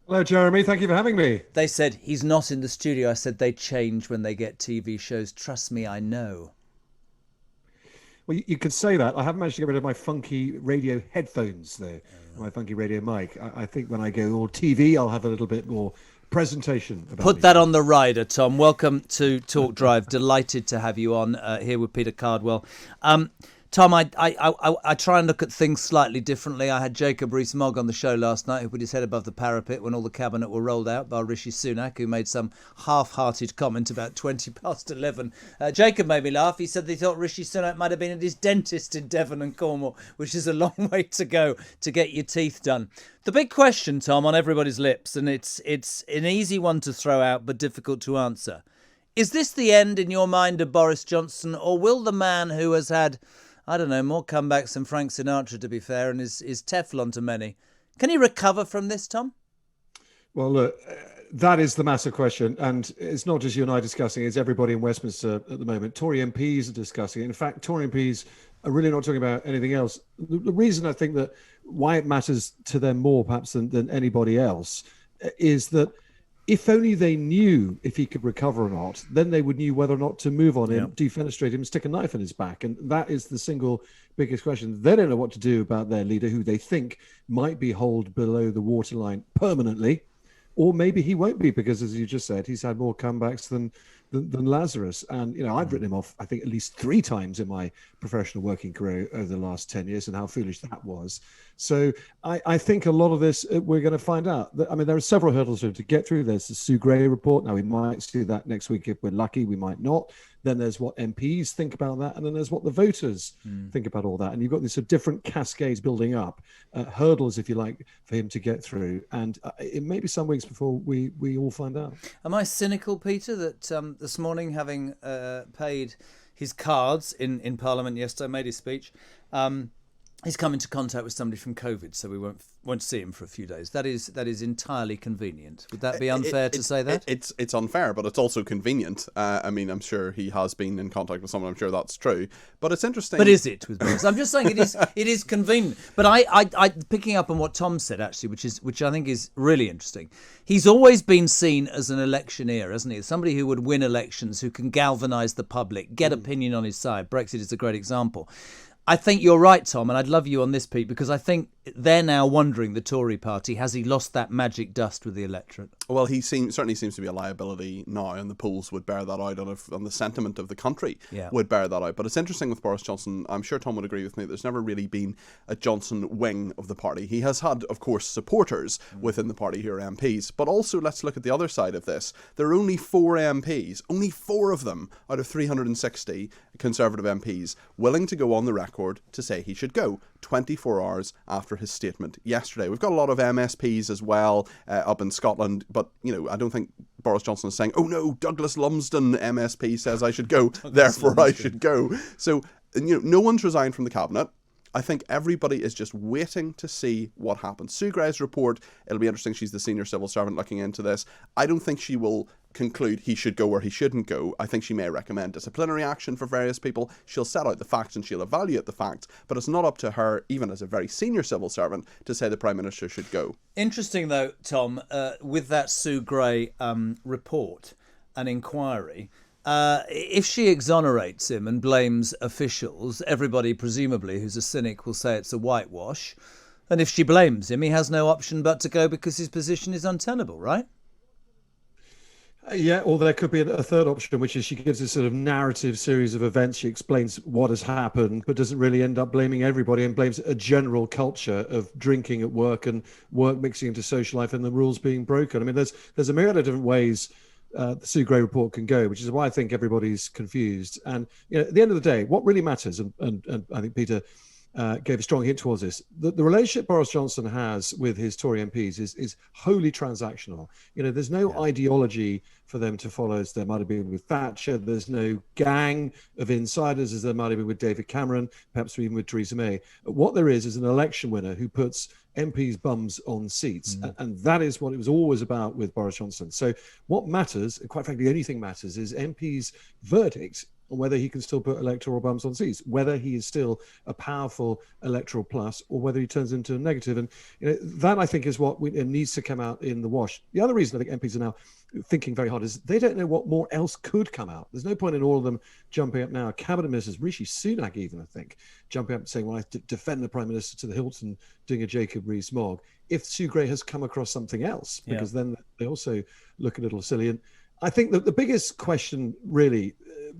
Hello, Jeremy. Thank you for having me. They said he's not in the studio. I said they change when they get TV shows. Trust me, I know. Well, you could say that. I haven't managed to get rid of my funky radio headphones, though, my funky radio mic. I think when I go all TV, I'll have a little bit more presentation about Put me, that Jeremy. on the rider, Tom. Welcome to Talk Drive. Delighted to have you on here with Peter Cardwell. Tom, I try and look at things slightly differently. I had Jacob Rees-Mogg on the show last night, who put his head above the parapet when all the cabinet were rolled out by Rishi Sunak, who made some half-hearted comment about 20 past 11. Jacob made me laugh. He said they thought Rishi Sunak might have been at his dentist in Devon and Cornwall, which is a long way to go to get your teeth done. The big question, Tom, on everybody's lips, and it's an easy one to throw out but difficult to answer. Is this the end, in your mind, of Boris Johnson, or will the man who has had, I don't know, more comebacks than Frank Sinatra, to be fair, and is Teflon to many, can he recover from this, Tom? Well, look, that is the massive question. And it's not just you and I discussing it, it's everybody in Westminster at the moment. Tory MPs are discussing it. In fact, Tory MPs are really not talking about anything else. The reason I think that why it matters to them more, perhaps, than anybody else, is that if only they knew if he could recover or not, then they would knew whether or not to move on him, defenestrate him, stick a knife in his back. And that is the single biggest question. They don't know what to do about their leader, who they think might be hauled below the waterline permanently. Or maybe he won't be, because, as you just said, he's had more comebacks than Lazarus. And, I've written him off, I think, at least 3 times in my professional working career over the last 10 years, and how foolish that was. So I think a lot of this, we're going to find out. I mean, there are several hurdles for him to get through. There's the Sue Gray report. Now, we might see that next week if we're lucky. We might not. Then there's what MPs think about that. And then there's what the voters think about all that. And you've got these sort of different cascades building up, hurdles, if you like, for him to get through. And it may be some weeks before we all find out. Am I cynical, Peter, that this morning, having paid his cards in Parliament yesterday, made his speech, he's come into contact with somebody from COVID, so we won't see him for a few days. That is entirely convenient. Would that be unfair to say that? It's unfair, but it's also convenient. I mean, I'm sure he has been in contact with someone. I'm sure that's true. But it's interesting. But is it with Boris? I'm just saying it is convenient. But I picking up on what Tom said, actually, which I think is really interesting. He's always been seen as an electioneer, hasn't he? Somebody who would win elections, who can galvanise the public, get opinion on his side. Brexit is a great example. I think you're right, Tom, and I'd love you on this, Pete, because I think they're now wondering, the Tory party, has he lost that magic dust with the electorate? Well, he certainly seems to be a liability now, and the polls would bear that out on the sentiment of the country would bear that out. But it's interesting with Boris Johnson. I'm sure Tom would agree with me. There's never really been a Johnson wing of the party. He has had, of course, supporters within the party who are MPs. But also, let's look at the other side of this. There are only 4 MPs, only 4 of them out of 360 Conservative MPs willing to go on the record to say he should go 24 hours after his statement yesterday. We've got a lot of MSPs as well up in Scotland, but I don't think Boris Johnson is saying, oh no, Douglas Lumsden MSP says I should go, therefore I should go. So no one's resigned from the cabinet. I think everybody is just waiting to see what happens. Sue Gray's report, it'll be interesting. She's the senior civil servant looking into this. I don't think she will conclude he should go or he shouldn't go. I think she may recommend disciplinary action for various people. She'll set out the facts and she'll evaluate the facts, but it's not up to her, even as a very senior civil servant, to say the Prime Minister should go. Interesting, though, Tom, with that Sue Gray report and inquiry, if she exonerates him and blames officials, everybody, presumably, who's a cynic will say it's a whitewash. And if she blames him, he has no option but to go because his position is untenable, right? Yeah, or there could be a third option, which is she gives a sort of narrative series of events. She explains what has happened, but doesn't really end up blaming everybody and blames a general culture of drinking at work and work mixing into social life and the rules being broken. I mean, there's a myriad of different ways the Sue Gray report can go, which is why I think everybody's confused. And at the end of the day, what really matters, and I think Peter gave a strong hint towards this. The relationship Boris Johnson has with his Tory MPs is wholly transactional. There's no ideology for them to follow as there might have been with Thatcher. There's no gang of insiders as there might have been with David Cameron, perhaps even with Theresa May. What there is an election winner who puts MPs' bums on seats. And that is what it was always about with Boris Johnson. So what matters, quite frankly, the only thing matters, is MPs' verdict on whether he can still put electoral bumps on seats, whether he is still a powerful electoral plus, or whether he turns into a negative. And that, I think, is what needs to come out in the wash. The other reason I think MPs are now thinking very hard is they don't know what more else could come out. There's no point in all of them jumping up now. Cabinet ministers, Rishi Sunak even, I think, jumping up and saying, well, I defend the Prime Minister to the hilt and doing a Jacob Rees-Mogg, if Sue Gray has come across something else, because then they also look a little silly. And I think that the biggest question really,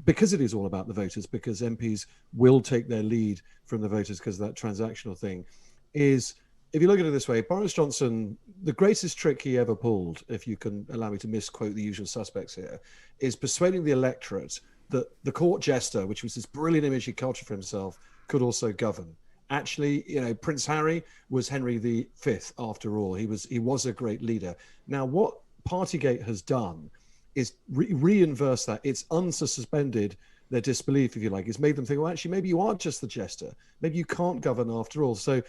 because it is all about the voters, because MPs will take their lead from the voters because of that transactional thing, is, if you look at it this way, Boris Johnson, the greatest trick he ever pulled, if you can allow me to misquote the usual suspects here, is persuading the electorate that the court jester, which was this brilliant image he cultured for himself, could also govern. Actually, Prince Harry was Henry V after all. He was a great leader. Now, what Partygate has done is reinverse that. It's unsuspended their disbelief, if you like. It's made them think, well, actually, maybe you aren't just the jester. Maybe you can't govern after all. So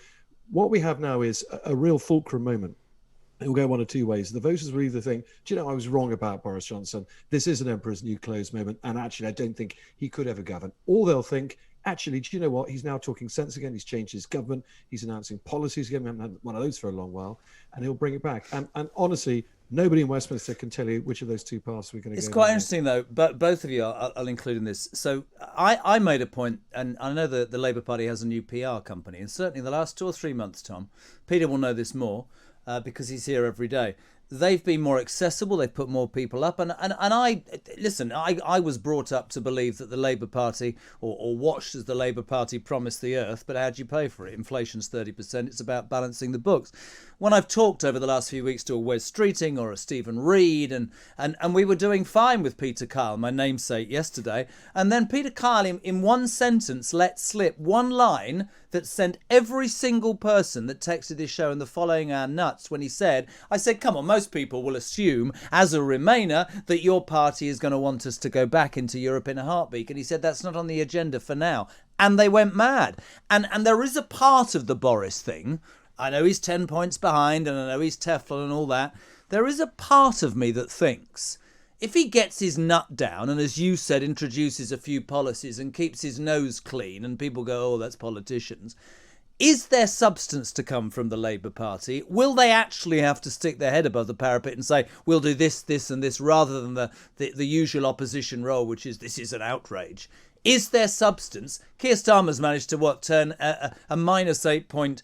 what we have now is a real fulcrum moment. It will go one of two ways. The voters will either think, do you know, I was wrong about Boris Johnson. This is an emperor's new clothes moment. And actually, I don't think he could ever govern. Or they'll think, actually, do you know what? He's now talking sense again. He's changed his government. He's announcing policies again. We haven't had one of those for a long while. And he'll bring it back. And honestly, nobody in Westminster can tell you which of those two paths we're going to go. It's quite interesting, though, but both of you, I'll include in this. So I made a point, and I know that the Labour Party has a new PR company, and certainly in the last 2 or 3 months, Tom, Peter will know this more because he's here every day. They've been more accessible. They've put more people up. And I, listen, I was brought up to believe that the Labour Party, or watched as the Labour Party promised the earth, but how do you pay for it? Inflation's 30%. It's about balancing the books. When I've talked over the last few weeks to a Wes Streeting or a Stephen Reid, and we were doing fine with Peter Kyle, my namesake, yesterday, and then Peter Kyle in one sentence let slip one line that sent every single person that texted this show in the following hour nuts when he said, I said, come on, most people will assume as a Remainer that your party is going to want us to go back into Europe in a heartbeat. And he said, that's not on the agenda for now. And they went mad. And there is a part of the Boris thing. I know he's 10 points behind and I know he's Teflon and all that. There is a part of me that thinks if he gets his nut down and, as you said, introduces a few policies and keeps his nose clean and people go, oh, that's politicians, is there substance to come from the Labour Party? Will they actually have to stick their head above the parapet and say, we'll do this, this and this, rather than the usual opposition role, which is this is an outrage? Is there substance? Keir Starmer's managed to, turn a -8 point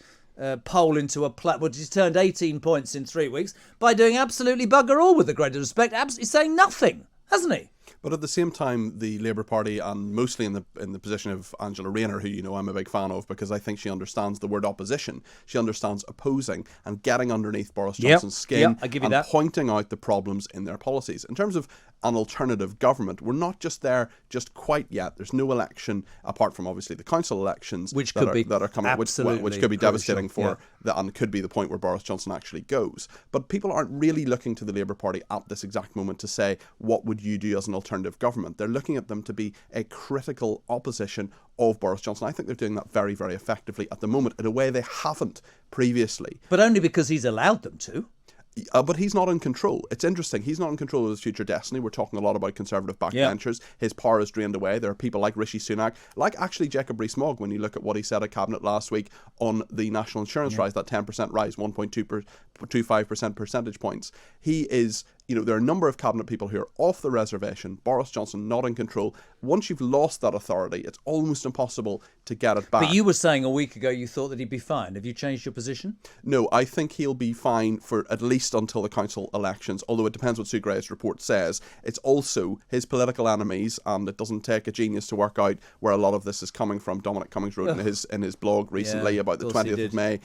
poll into a which he's turned 18 points in 3 weeks by doing absolutely bugger all, with the greatest respect, absolutely saying nothing, hasn't he? But at the same time, the Labour Party, and mostly in the position of Angela Rayner, who I'm a big fan of because I think she understands the word opposition. She understands opposing and getting underneath Boris Johnson's skin and pointing out the problems in their policies. In terms of an alternative government, we're not just there just quite yet. There's no election apart from obviously the council elections that are coming, which could be devastating for and could be the point where Boris Johnson actually goes. But people aren't really looking to the Labour Party at this exact moment to say, what would you do as an alternative government? They're looking at them to be a critical opposition of Boris Johnson. I think they're doing that very, very effectively at the moment in a way they haven't previously. But only because he's allowed them to. But he's not in control. It's interesting. He's not in control of his future destiny. We're talking a lot about Conservative backbenchers. His power is drained away. There are people like Rishi Sunak, like actually Jacob Rees-Mogg, when you look at what he said at Cabinet last week on the national insurance rise, that 10% rise, 1.25% percentage points. He is, there are a number of Cabinet people who are off the reservation. Boris Johnson not in control. Once you've lost that authority, it's almost impossible to get it back. But you were saying a week ago you thought that he'd be fine. Have you changed your position? No, I think he'll be fine for at least until the council elections, although it depends what Sue Gray's report says. It's also his political enemies, and it doesn't take a genius to work out where a lot of this is coming from. Dominic Cummings wrote in his blog recently about the 20th of May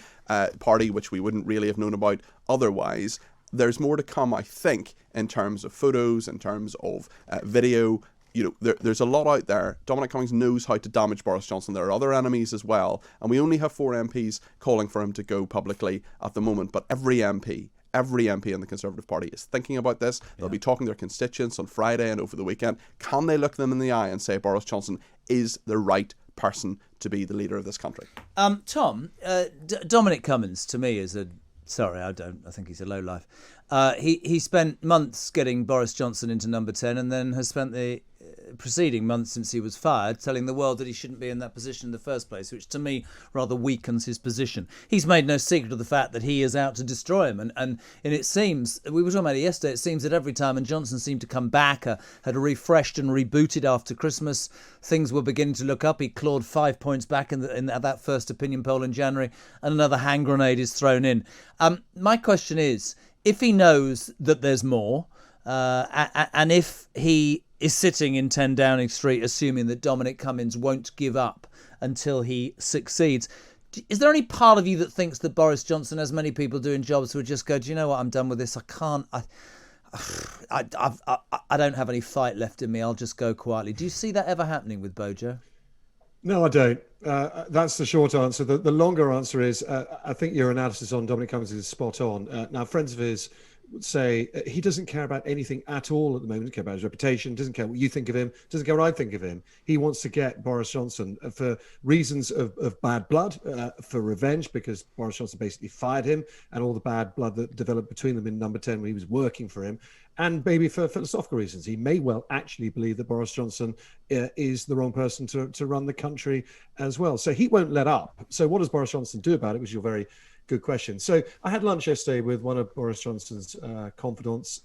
party, which we wouldn't really have known about otherwise. There's more to come, I think, in terms of photos, in terms of video. There's a lot out there. Dominic Cummings knows how to damage Boris Johnson. There are other enemies as well. And we only have 4 MPs calling for him to go publicly at the moment. But every MP in the Conservative Party is thinking about this. They'll be talking to their constituents on Friday and over the weekend. Can they look them in the eye and say Boris Johnson is the right person to be the leader of this country? Tom, Dominic Cummings, to me, is I think he's a lowlife. He spent months getting Boris Johnson into number 10 and then has spent the preceding months since he was fired, telling the world that he shouldn't be in that position in the first place, which to me rather weakens his position. He's made no secret of the fact that he is out to destroy him. And it seems, we were talking about it yesterday, it seems that every time, and Johnson seemed to come back, had refreshed and rebooted after Christmas, things were beginning to look up. He clawed 5 points back in that first opinion poll in January, and another hand grenade is thrown in. My question is, if he knows that there's more, and if he is sitting in 10 Downing Street assuming that Dominic Cummings won't give up until he succeeds, is there any part of you that thinks that Boris Johnson, as many people do in jobs, would just go, do you know what, I'm done with this, I can't, I don't have any fight left in me, I'll just go quietly? Do you see that ever happening with Bojo? No, I don't. That's the short answer. The longer answer is, I think your analysis on Dominic Cummings is spot on. Now, friends of his would say he doesn't care about anything at all at the moment. Doesn't care about his reputation, doesn't care what you think of him, doesn't care what I think of him. He wants to get Boris Johnson for reasons of bad blood, for revenge, because Boris Johnson basically fired him, and all the bad blood that developed between them in Number 10 when he was working for him, and maybe for philosophical reasons. He may well actually believe that Boris Johnson is the wrong person to run the country as well. So he won't let up. So what does Boris Johnson do about it, which is your very good question. So I had lunch yesterday with one of Boris Johnson's confidants,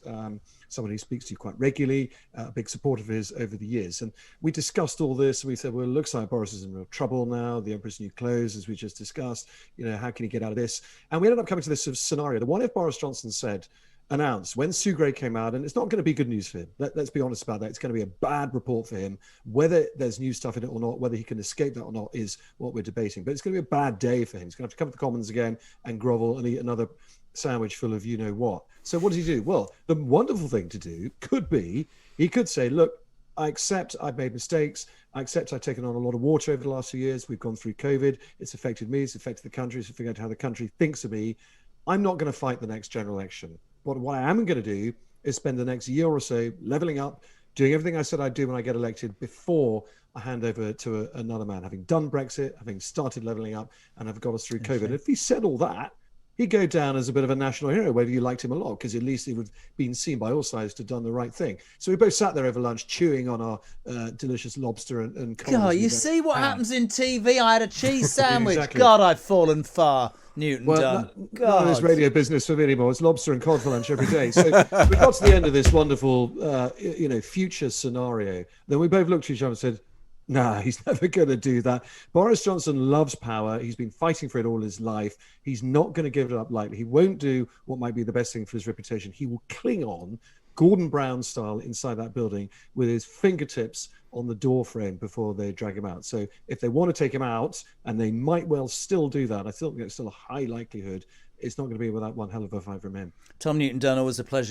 someone he speaks to quite regularly, a big supporter of his over the years. And we discussed all this, and we said, well, it looks like Boris is in real trouble now. The Emperor's New Clothes, as we just discussed, how can he get out of this? And we ended up coming to this sort of scenario. The one if Boris Johnson announced when Sue Gray came out, and it's not going to be good news for him. Let's be honest about that. It's going to be a bad report for him. Whether there's new stuff in it or not, whether he can escape that or not, is what we're debating. But it's going to be a bad day for him. He's going to have to come to the Commons again and grovel and eat another sandwich full of you-know-what. So what does he do? Well, the wonderful thing to do could be, he could say, look, I accept I've made mistakes. I accept I've taken on a lot of water over the last few years. We've gone through COVID. It's affected me. It's affected the country. It's affected how the country thinks of me. I'm not going to fight the next general election. But what I am going to do is spend the next year or so leveling up, doing everything I said I'd do when I get elected before I hand over to another man, having done Brexit, having started leveling up, and have got us through COVID. And if he said all that, he'd go down as a bit of a national hero, whether you liked him or not, because at least he would have been seen by all sides to have done the right thing. So we both sat there over lunch chewing on our delicious lobster and God, you see what happens in TV? I had a cheese sandwich. Exactly. God, I've fallen far. Newton-Dunn. None of this radio business for me anymore. It's lobster and cod for lunch every day. So we got to the end of this wonderful, future scenario. Then we both looked at each other and said, nah, he's never going to do that. Boris Johnson loves power. He's been fighting for it all his life. He's not going to give it up lightly. He won't do what might be the best thing for his reputation. He will cling on, Gordon Brown style, inside that building with his fingertips on the door frame before they drag him out. So if they want to take him out, and they might well still do that, I think it's still a high likelihood, it's not going to be without one hell of a fight from him. Tom Newton-Dunn, always a pleasure.